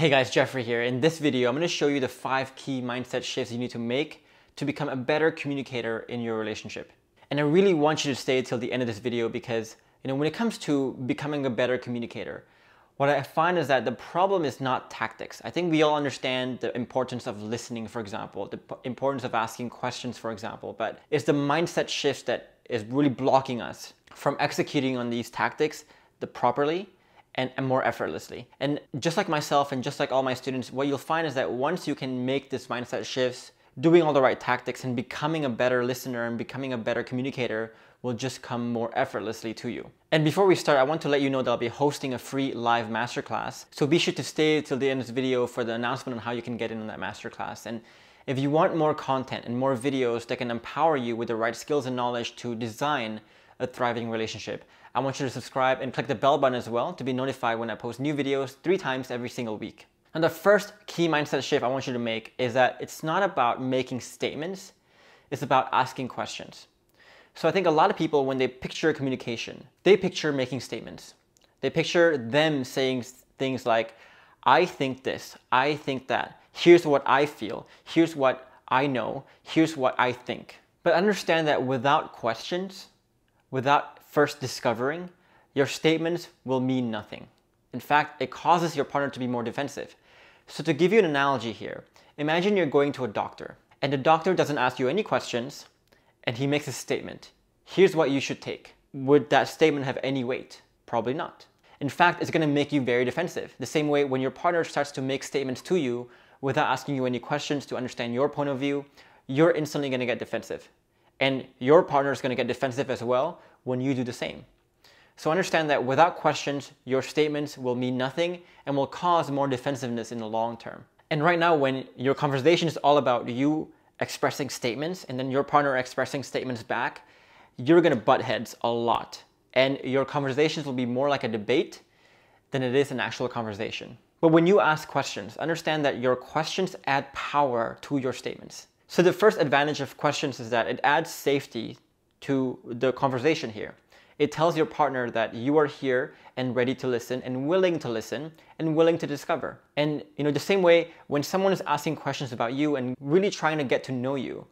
Hey guys, Geoffrey here. In this video, I'm going to show you the 5 key mindset shifts you need to make to become a better communicator in your relationship. And I really want you to stay till the end of this video because, when it comes to becoming a better communicator, what I find is that the problem is not tactics. I think we all understand the importance of listening, for example, the importance of asking questions, for example, but it's the mindset shift that is really blocking us from executing on these tactics properly and more effortlessly. And just like myself and just like all my students, what you'll find is that once you can make this mindset shifts, doing all the right tactics and becoming a better listener and becoming a better communicator will just come more effortlessly to you. And before we start, I want to let you know that I'll be hosting a free live masterclass. So be sure to stay till the end of this video for the announcement on how you can get in on that masterclass. And if you want more content and more videos that can empower you with the right skills and knowledge to design a thriving relationship, I want you to subscribe and click the bell button as well to be notified when I post new videos 3 times every single week. And the first key mindset shift I want you to make is that it's not about making statements, it's about asking questions. So I think a lot of people, when they picture communication, they picture making statements. They picture them saying things like, I think this, I think that, here's what I feel, here's what I know, here's what I think. But understand that without questions, without first discovering, your statements will mean nothing. In fact, it causes your partner to be more defensive. So to give you an analogy here, imagine you're going to a doctor and the doctor doesn't ask you any questions and he makes a statement. Here's what you should take. Would that statement have any weight? Probably not. In fact, it's going to make you very defensive. The same way when your partner starts to make statements to you without asking you any questions to understand your point of view, you're instantly going to get defensive. And your partner is going to get defensive as well when you do the same. So understand that without questions, your statements will mean nothing and will cause more defensiveness in the long term. And right now, when your conversation is all about you expressing statements and then your partner expressing statements back, you're going to butt heads a lot. And your conversations will be more like a debate than it is an actual conversation. But when you ask questions, understand that your questions add power to your statements. So the first advantage of questions is that it adds safety to the conversation here. It tells your partner that you are here and ready to listen and willing to discover. And the same way when someone is asking questions about you and really trying to get to know you,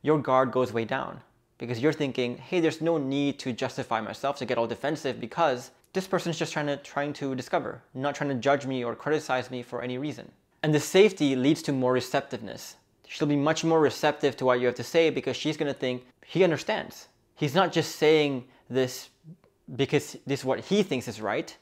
your guard goes way down because you're thinking, hey, there's no need to justify myself to get all defensive because this person's just trying to discover, not trying to judge me or criticize me for any reason. And the safety leads to more receptiveness. She'll be much more receptive to what you have to say because she's going to think he understands. He's not just saying this because this is what he thinks is right.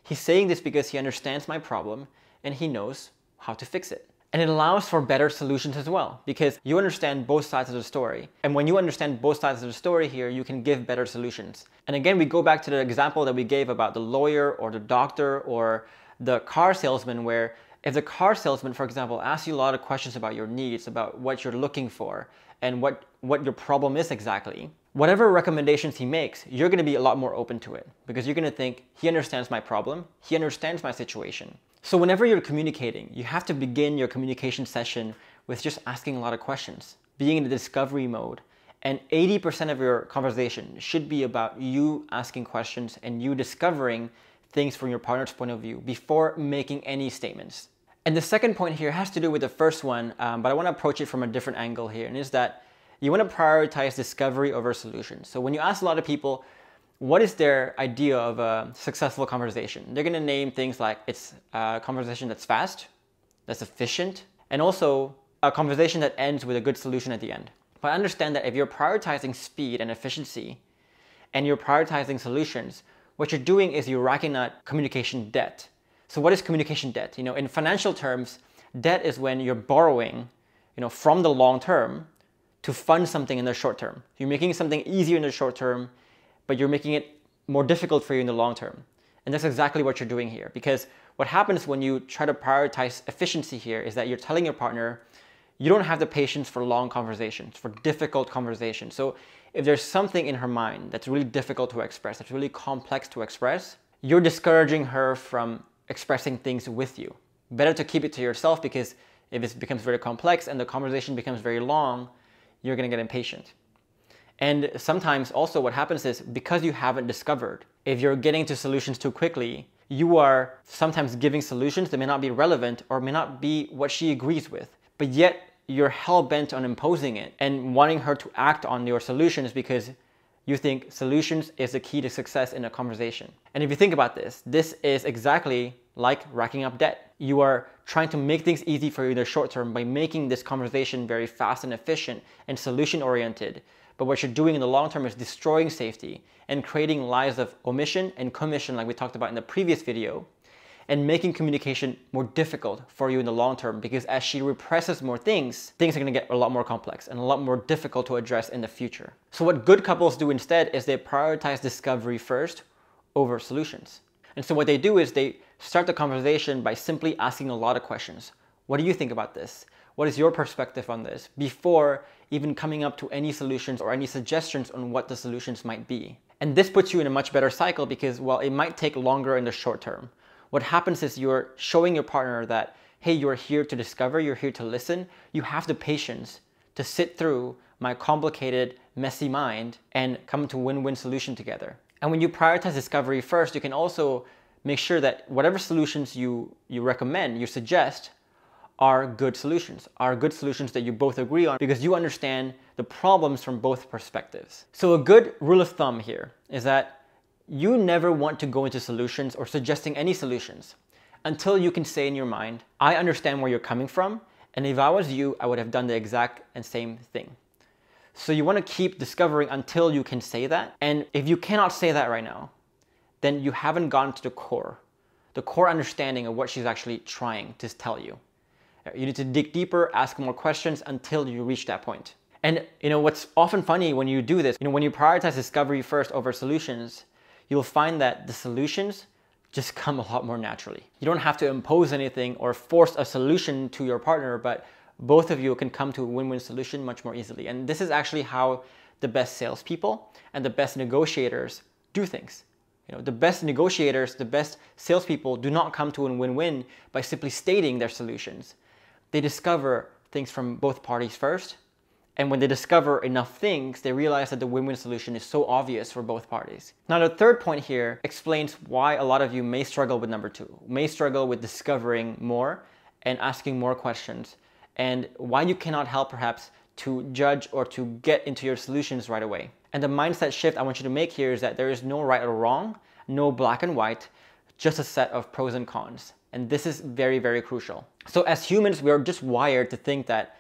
He's saying this because he understands my problem and he knows how to fix it. And it allows for better solutions as well because you understand both sides of the story. And when you understand both sides of the story here, you can give better solutions. And again, we go back to the example that we gave about the lawyer or the doctor or the car salesman, where if the car salesman, for example, asks you a lot of questions about your needs, about what you're looking for, and what your problem is exactly, whatever recommendations he makes, you're going to be a lot more open to it because you're going to think, he understands my problem, he understands my situation. So whenever you're communicating, you have to begin your communication session with just asking a lot of questions, being in the discovery mode. And 80% of your conversation should be about you asking questions and you discovering things from your partner's point of view before making any statements. And the second point here has to do with the first one, but I want to approach it from a different angle here, and is that you want to prioritize discovery over solution. So when you ask a lot of people, what is their idea of a successful conversation? They're going to name things like it's a conversation that's fast, that's efficient, and also a conversation that ends with a good solution at the end. But understand that if you're prioritizing speed and efficiency, and you're prioritizing solutions, what you're doing is you're racking up communication debt. So what is communication debt? In financial terms, debt is when you're borrowing, from the long term to fund something in the short term. You're making something easier in the short term, but you're making it more difficult for you in the long term. And that's exactly what you're doing here. Because what happens when you try to prioritize efficiency here is that you're telling your partner, you don't have the patience for long conversations, for difficult conversations. So if there's something in her mind that's really difficult to express, that's really complex to express, you're discouraging her from expressing things with you. Better to keep it to yourself because if it becomes very complex and the conversation becomes very long, you're going to get impatient. And sometimes also what happens is because you haven't discovered, if you're getting to solutions too quickly, You are sometimes giving solutions that may not be relevant or may not be what she agrees with, but yet you're hell-bent on imposing it and wanting her to act on your solutions because you think solutions is the key to success in a conversation. And if you think about this, this is exactly like racking up debt. You are trying to make things easy for you in the short term by making this conversation very fast and efficient and solution-oriented. But what you're doing in the long term is destroying safety and creating lives of omission and commission like we talked about in the previous video, and making communication more difficult for you in the long term, because as she represses more things are going to get a lot more complex and a lot more difficult to address in the future. So what good couples do instead is they prioritize discovery first over solutions. And so what they do is they start the conversation by simply asking a lot of questions. What do you think about this? What is your perspective on this? Before even coming up to any solutions or any suggestions on what the solutions might be. And this puts you in a much better cycle because, while it might take longer in the short term, what happens is you're showing your partner that, hey, you're here to discover, you're here to listen, you have the patience to sit through my complicated, messy mind and come to a win-win solution together. And when you prioritize discovery first, you can also make sure that whatever solutions you recommend, you suggest, are good solutions that you both agree on, because you understand the problems from both perspectives. So a good rule of thumb here is that you never want to go into solutions or suggesting any solutions until you can say in your mind, I understand where you're coming from, and if I was you, I would have done the exact and same thing. So you want to keep discovering until you can say that. And if you cannot say that right now, then you haven't gotten to the core understanding of what she's actually trying to tell you. You need to dig deeper, ask more questions until you reach that point. And what's often funny when you do this, when you prioritize discovery first over solutions, you'll find that the solutions just come a lot more naturally. You don't have to impose anything or force a solution to your partner, but both of you can come to a win-win solution much more easily. And this is actually how the best salespeople and the best negotiators do things. The best negotiators, the best salespeople do not come to a win-win by simply stating their solutions. They discover things from both parties first. And when they discover enough things, they realize that the win-win solution is so obvious for both parties. Now, the third point here explains why a lot of you may struggle with number two, may struggle with discovering more and asking more questions, and why you cannot help perhaps to judge or to get into your solutions right away. And the mindset shift I want you to make here is that there is no right or wrong, no black and white, just a set of pros and cons. And this is very, very crucial. So as humans, we are just wired to think that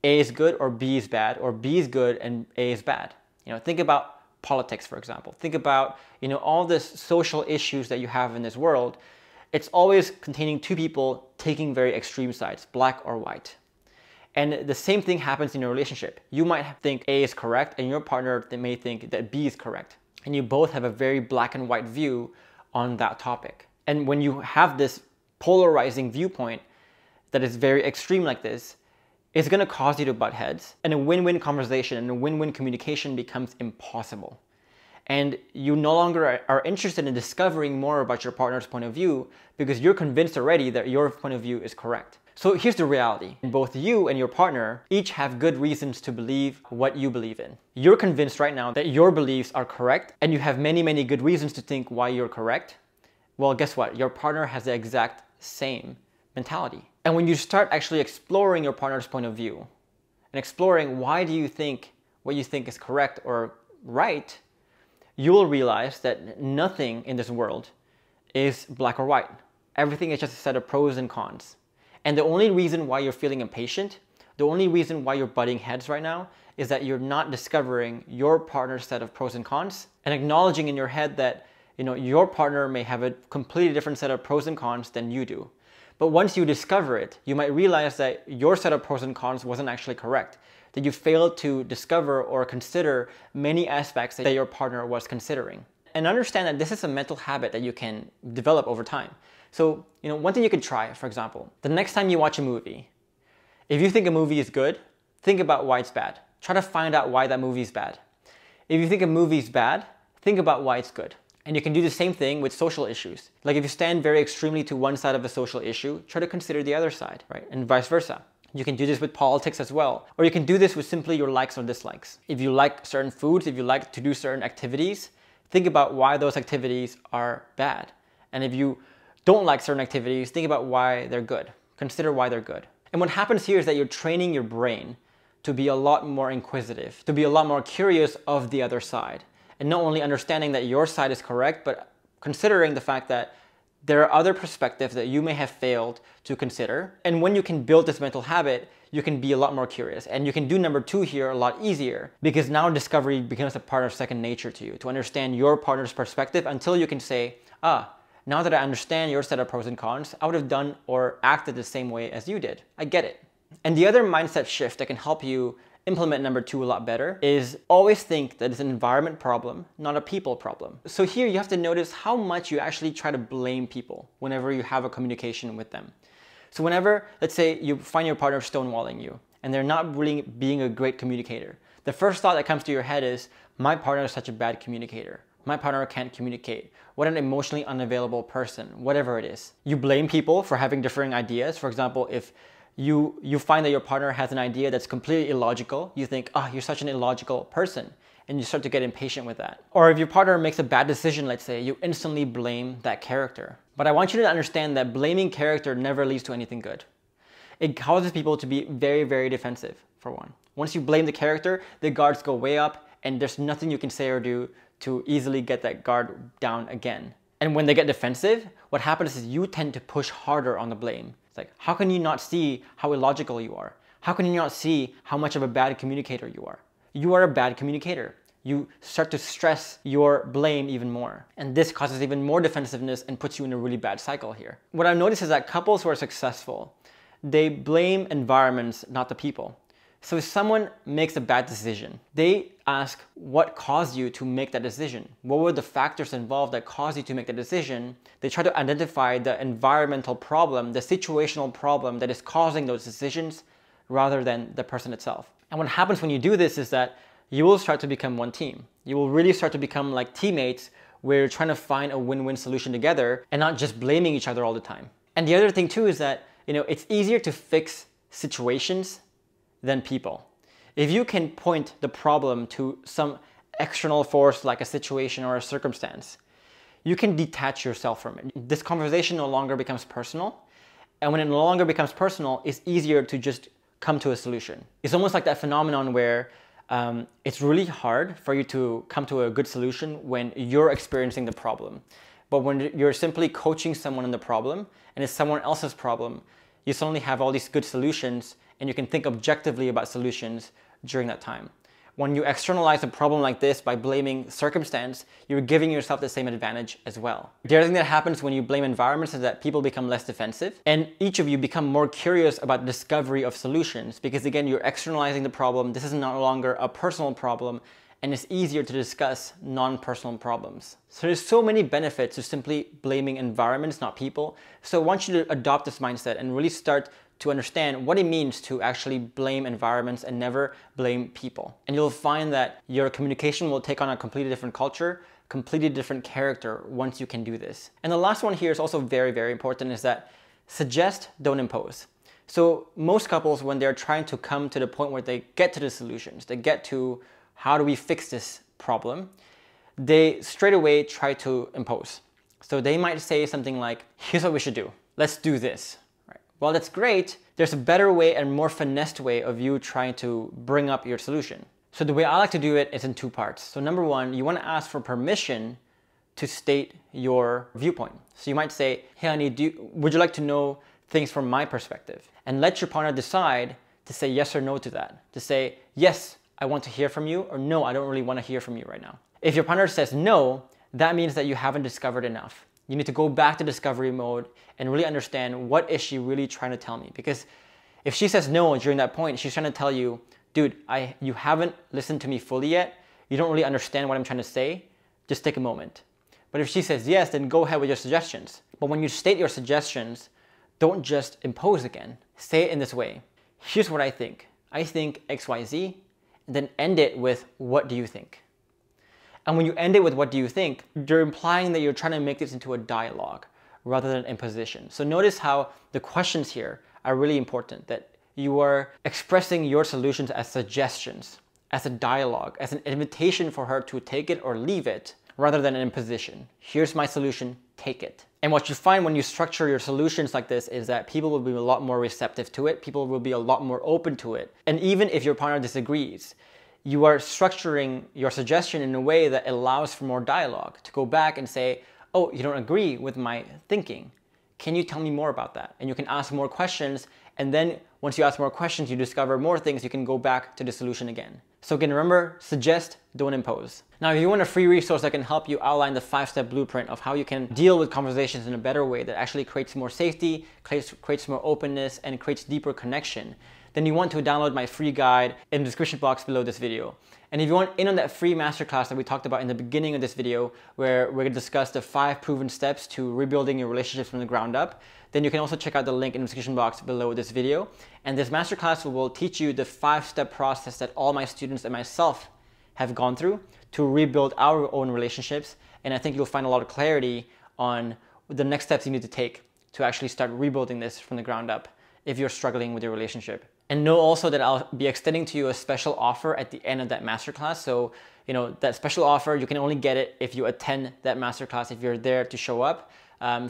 A is good or B is bad, or B is good and A is bad. Think about politics, for example. Think about, all the social issues that you have in this world. It's always containing two people taking very extreme sides, black or white. And the same thing happens in a relationship. You might think A is correct and your partner may think that B is correct. And you both have a very black and white view on that topic. And when you have this polarizing viewpoint that is very extreme like this, it's going to cause you to butt heads, and a win-win conversation and a win-win communication becomes impossible. And you no longer are interested in discovering more about your partner's point of view because you're convinced already that your point of view is correct. So here's the reality. Both you and your partner each have good reasons to believe what you believe in. You're convinced right now that your beliefs are correct, and you have many, many good reasons to think why you're correct. Well, guess what? Your partner has the exact same mentality. And when you start actually exploring your partner's point of view and exploring why do you think what you think is correct or right, you will realize that nothing in this world is black or white. Everything is just a set of pros and cons. And the only reason why you're feeling impatient, the only reason why you're butting heads right now, is that you're not discovering your partner's set of pros and cons and acknowledging in your head that your partner may have a completely different set of pros and cons than you do. But once you discover it, you might realize that your set of pros and cons wasn't actually correct, that you failed to discover or consider many aspects that your partner was considering. And understand that this is a mental habit that you can develop over time. So, one thing you could try, for example, the next time you watch a movie, if you think a movie is good, think about why it's bad. Try to find out why that movie is bad. If you think a movie is bad, think about why it's good. And you can do the same thing with social issues. Like if you stand very extremely to one side of a social issue, try to consider the other side, right? And vice versa. You can do this with politics as well. Or you can do this with simply your likes or dislikes. If you like certain foods, if you like to do certain activities, think about why those activities are bad. And if you don't like certain activities, think about why they're good. Consider why they're good. And what happens here is that you're training your brain to be a lot more inquisitive, to be a lot more curious of the other side. And not only understanding that your side is correct, but considering the fact that there are other perspectives that you may have failed to consider. And when you can build this mental habit, you can be a lot more curious. And you can do number 2 here a lot easier, because now discovery becomes a part of second nature to you, to understand your partner's perspective until you can say, now that I understand your set of pros and cons, I would have done or acted the same way as you did. I get it. And the other mindset shift that can help you implement number 2 a lot better is always think that it's an environment problem, not a people problem. So here you have to notice how much you actually try to blame people whenever you have a communication with them. So whenever, let's say you find your partner stonewalling you and they're not really being a great communicator, the first thought that comes to your head is, my partner is such a bad communicator. My partner can't communicate. What an emotionally unavailable person, whatever it is. You blame people for having differing ideas. For example, if you find that your partner has an idea that's completely illogical, you think, you're such an illogical person, and you start to get impatient with that. Or if your partner makes a bad decision, let's say, you instantly blame that character. But I want you to understand that blaming character never leads to anything good. It causes people to be very, very defensive, for one. Once you blame the character, the guards go way up, and there's nothing you can say or do to easily get that guard down again. And when they get defensive, what happens is you tend to push harder on the blame. It's like, how can you not see how illogical you are? How can you not see how much of a bad communicator you are? You are a bad communicator. You start to stress your blame even more. And this causes even more defensiveness and puts you in a really bad cycle here. What I've noticed is that couples who are successful, they blame environments, not the people. So if someone makes a bad decision, they ask, what caused you to make that decision? What were the factors involved that caused you to make the decision? They try to identify the environmental problem, the situational problem that is causing those decisions rather than the person itself. And what happens when you do this is that you will start to become one team. You will really start to become like teammates where you're trying to find a win-win solution together and not just blaming each other all the time. And the other thing too is that, it's easier to fix situations than people. If you can point the problem to some external force like a situation or a circumstance, you can detach yourself from it. This conversation no longer becomes personal, and when it no longer becomes personal, it's easier to just come to a solution. It's almost like that phenomenon where it's really hard for you to come to a good solution when you're experiencing the problem. But when you're simply coaching someone on the problem and it's someone else's problem, you suddenly have all these good solutions and you can think objectively about solutions during that time. When you externalize a problem like this by blaming circumstance, you're giving yourself the same advantage as well. The other thing that happens when you blame environments is that people become less defensive, and each of you become more curious about the discovery of solutions, because again, you're externalizing the problem. This is no longer a personal problem, and it's easier to discuss non-personal problems. So there's so many benefits to simply blaming environments, not people. So I want you to adopt this mindset and really start to understand what it means to actually blame environments and never blame people. And you'll find that your communication will take on a completely different culture, completely different character once you can do this. And the last one here is also very, very important, is that suggest, don't impose. So most couples, when they're trying to come to the point where they get to the solutions, they get to how do we fix this problem, they straight away try to impose. So they might say something like, here's what we should do. Let's do this. Well, that's great. There's a better way and more finessed way of you trying to bring up your solution. So the way I like to do it is in 2 parts. So number 1, you want to ask for permission to state your viewpoint. So you might say, hey honey, would you like to know things from my perspective? And let your partner decide to say yes or no to that. To say, yes, I want to hear from you, or no, I don't really want to hear from you right now. If your partner says no, that means that you haven't discovered enough. You need to go back to discovery mode and really understand, what is she really trying to tell me? Because if she says no during that point, she's trying to tell you, dude, you haven't listened to me fully yet. You don't really understand what I'm trying to say. Just take a moment. But if she says yes, then go ahead with your suggestions. But when you state your suggestions, don't just impose again. Say it in this way. Here's what I think. I think X, Y, Z, and then end it with, what do you think? And when you end it with what do you think, you're implying that you're trying to make this into a dialogue rather than imposition. So notice how the questions here are really important, that you are expressing your solutions as suggestions, as a dialogue, as an invitation for her to take it or leave it, rather than an imposition. Here's my solution, take it. And what you find when you structure your solutions like this is that people will be a lot more receptive to it. People will be a lot more open to it. And even if your partner disagrees, you are structuring your suggestion in a way that allows for more dialogue, to go back and say, oh, you don't agree with my thinking. Can you tell me more about that? And you can ask more questions. And then once you ask more questions, you discover more things, you can go back to the solution again. So again, remember, suggest, don't impose. Now, if you want a free resource that can help you outline the 5-step blueprint of how you can deal with conversations in a better way that actually creates more safety, creates more openness, and creates deeper connection, then you want to download my free guide in the description box below this video. And if you want in on that free masterclass that we talked about in the beginning of this video, where we're going to discuss the 5 proven steps to rebuilding your relationships from the ground up, then you can also check out the link in the description box below this video. And this masterclass will teach you the 5-step process that all my students and myself have gone through to rebuild our own relationships. And I think you'll find a lot of clarity on the next steps you need to take to actually start rebuilding this from the ground up if you're struggling with your relationship. And know also that I'll be extending to you a special offer at the end of that masterclass. So, that special offer, you can only get it if you attend that masterclass, if you're there to show up.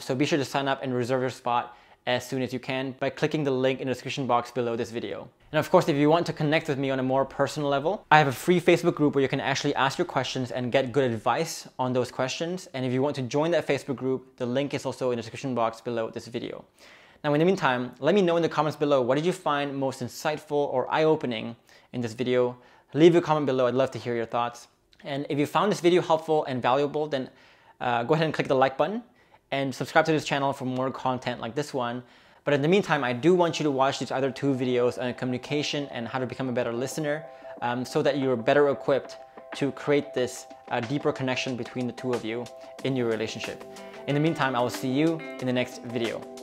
So be sure to sign up and reserve your spot as soon as you can by clicking the link in the description box below this video. And of course, if you want to connect with me on a more personal level, I have a free Facebook group where you can actually ask your questions and get good advice on those questions. And if you want to join that Facebook group, the link is also in the description box below this video. Now, in the meantime, let me know in the comments below, what did you find most insightful or eye-opening in this video? Leave a comment below. I'd love to hear your thoughts. And if you found this video helpful and valuable, then go ahead and click the like button and subscribe to this channel for more content like this one. But in the meantime, I do want you to watch these other 2 videos on communication and how to become a better listener, so that you're better equipped to create this deeper connection between the 2 of you in your relationship. In the meantime, I will see you in the next video.